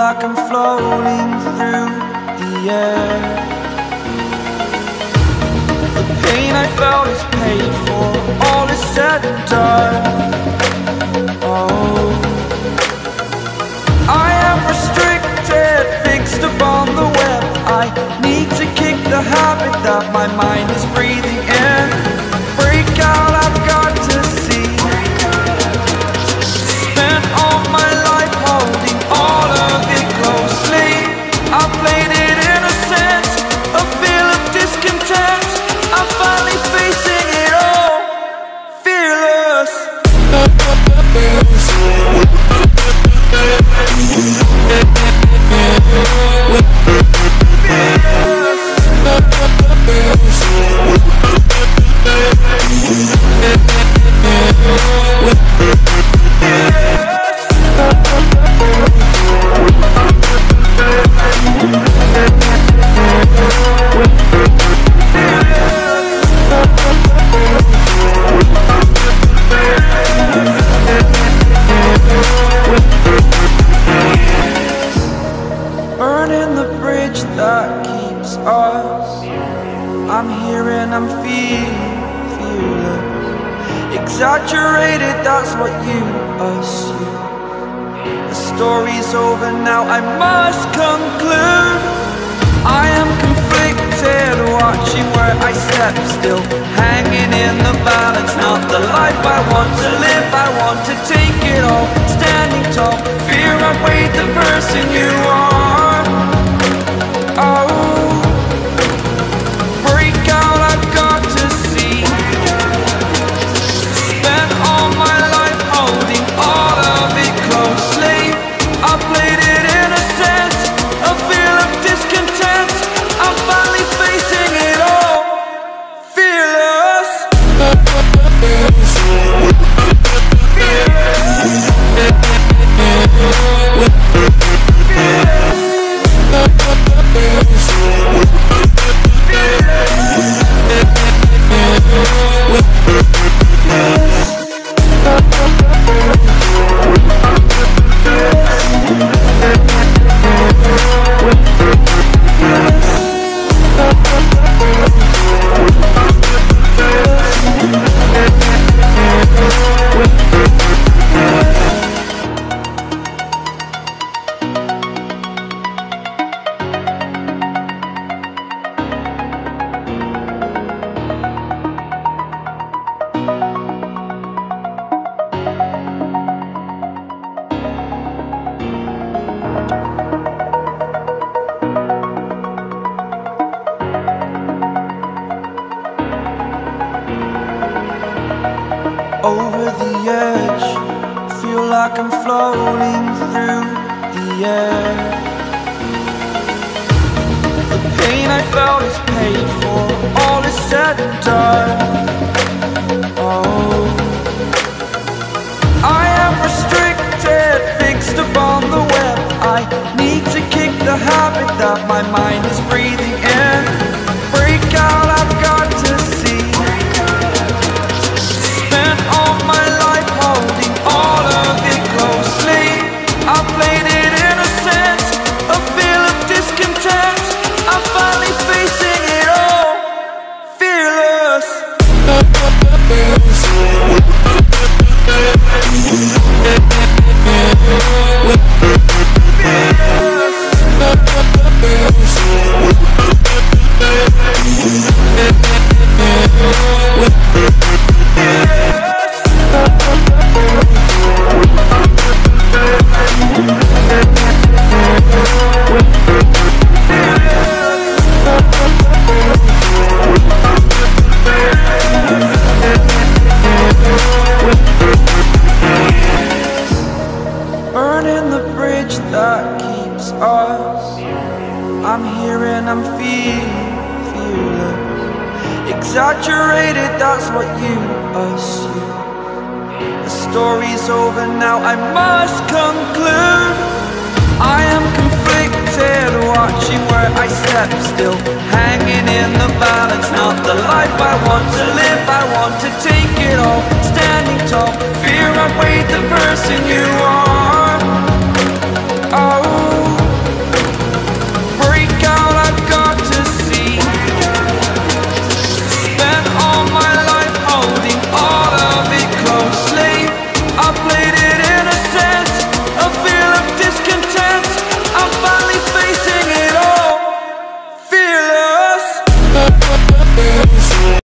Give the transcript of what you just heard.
like I'm floating through the air. The pain I felt is paid for, all is said and done. Oh, I am restricted, fixed upon the web. I need to kick the habit that my mind is breathing in. Break out, I've got to see. Spent all my life holding all of it closely. I played it innocent, a feel of discontent. I'm finally facing it all, fearless. Burning the bridge that keeps us. I'm here and I'm feeling fearless. Exaggerated, that's what you assume. The story's over now, I must conclude. I am conflicted, watching where I step still, hanging in the balance. Not the life I want to live, I want to take it all. Standing tall, fear outweighed the person you are. Oh, break out, I've got to see. Spent all my life holding all of it closely. I played it innocent, a feel of discontent. I'm finally facing it all, fearless. Over the edge, feel like I'm floating through the air. The pain I felt is paid for, all is said and done. Oh, I am restricted, fixed upon the web. I need to kick the habit that my mind is breathing in. Break out, I've got to see. Spent all my life holding all of it closely. I played it innocent, a feel of discontent. I'm finally facing it all, fearless. Burning the bridge that keeps us. I'm here and I'm feeling fearless. Exaggerated, that's what you assume. The story's over now, I must conclude. I am conflicted, watching where I step still, hanging in the balance. Not the life I want to live, I want to take it all. Standing tall, fear outweighed the person you are.